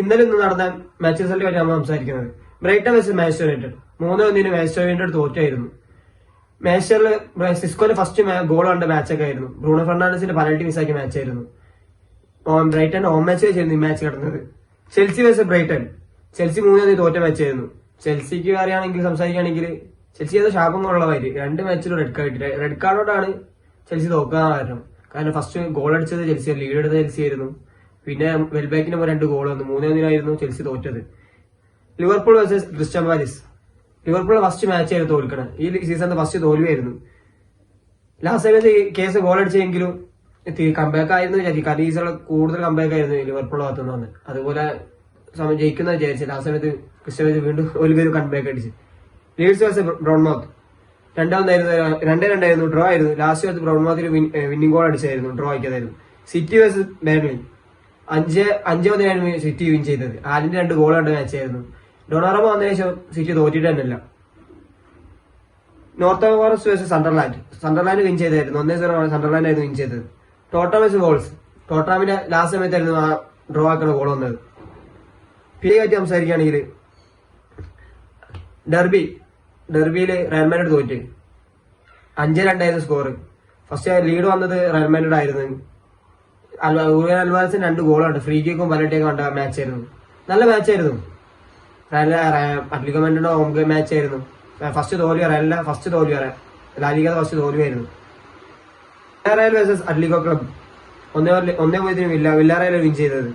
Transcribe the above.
ഇന്നലെ ഇന്ന് നടന്ന മാച്ച് റിസൾട്ട് പറ്റി നമ്മൾ സംസാരിക്കുന്നത്. ബ്രൈറ്റൺ വെച്ച് മാഞ്ചസ്റ്റർ യുണൈറ്റഡ് 3-1 മാഞ്ചസ്റ്റർ യുണൈറ്റഡ് തോറ്റായിരുന്നു. മാഞ്ചസ്റ്ററിൽ സിസ്കോന്റെ ഫസ്റ്റ് ഗോൾ കണ്ട മാച്ചൊക്കെ ആയിരുന്നു. ബ്രൂണോ ഫെർണാണ്ടസിന്റെ പെനൽറ്റി മിസ്സാക്കിയ മാച്ചായിരുന്നു. ബ്രൈറ്റൺ ഹോം മാച്ച് വെച്ചായിരുന്നു ഈ മാച്ച് കിടന്നത്. ചെൽസി വെച്ച് ബ്രൈറ്റൺ, ചെൽസി 3-1 തോറ്റ മാച്ചായിരുന്നു. ചെൽസിക്ക് പറയുകയാണെങ്കിൽ സംസാരിക്കുകയാണെങ്കിൽ ചെൽസി അത് ശാപങ്ങളുള്ളതായിട്ട് 2 മാച്ചിലും റെഡ് കാർഡോടാണ് ചെൽസി തോക്കാൻ കാരണം ഫസ്റ്റ് ഗോൾ അടിച്ചത് ചെൽസി, ലീഡ് എടുത്ത ചെൽസി ആയിരുന്നു. പിന്നെ വെൽബാക്കിന് 2 ഗോൾ വന്നു. 3-1 ചെൽസി തോറ്റത്. Liverpool versus crystal palace. Liverpool first match ആയിരുന്നു തോൽക്കണം. ഈ സീസണിന്റെ ഫസ്റ്റ് തോൽവിയായിരുന്നു. ലാസ്റ്റ് സമയത്ത് കേസ് ഗോൾ അടിച്ചെങ്കിലും കംബാക്ക് ആയിരുന്നു വിചാരിക്കും. കരീസുള്ള കൂടുതൽ കംബാക്ക് ആയിരുന്നു ലിവർപൂൾ ഭാഗത്തുനിന്ന് വന്ന്. അതുപോലെ ജയിക്കുന്ന വിചാരിച്ചു. ലാസ്റ്റ് സമയത്ത് ക്രിസ്റ്റൽ വീണ്ടും ഒരു കംബാക്ക് അടിച്ച്. ലീഡ്സ് വേഴ്സസ് ബ്രോൺമൗത്ത് 2-2 ഡ്രോ ആയിരുന്നു. ലാസ്റ്റ് വേഴ്സസ് ബ്രോൺമൗത്തിൽ വിന്നിംഗ് ഗോൾ അടിച്ചായിരുന്നു, ഡ്രോ ആക്കിയതായിരുന്നു. City versus Burnley 5-1 City win ചെയ്തത്. ആദ്യത്തെ 2 ഗോൾ കണ്ട മാച്ചായിരുന്നു. ഡൊണാറമ വന്നതിന് ശേഷം സിറ്റി തോറ്റിട്ട് തന്നെയല്ല. North forest versus Sunderland win ചെയ്തായിരുന്നു. 1-0 സണ്ടർലാൻഡ് ആയിരുന്നു വിൻ ചെയ്തത്. ടോട്ടം വേഴ്സസ് വോൾസ്. ടോട്ടനാമിന്റെ ലാസ്റ്റ് സമയത്തായിരുന്നു ആ ഡ്രോ ആക്കുന്ന ഗോൾ വന്നത്. പിന്നെ പറ്റി സംസാരിക്കുകയാണെങ്കിൽ ഡെർബിയില് റയൽ മാഡ്രിഡ് തോറ്റ് 5-2 സ്കോർ. ഫസ്റ്റ് ലീഡ് വന്നത് റയൽ മാഡ്രിഡ് ആയിരുന്നു. അൽവാരസിന് 2 ഗോളുണ്ട്. ഫ്രീ കിക്കും പെനൽറ്റിയൊക്കെ കണ്ട മാച്ചായിരുന്നു. നല്ല മാച്ചായിരുന്നു. അത്ലറ്റിക്കോ മാഡ്രിഡിന്റെ ഹോം മാച്ച് ആയിരുന്നു. ഫസ്റ്റ് തോൽവി ലാലിഗ ഫസ്റ്റ് തോൽവിയായിരുന്നു. Villarreal versus Atletico club 1-0 Villarreal win ചെയ്തത്.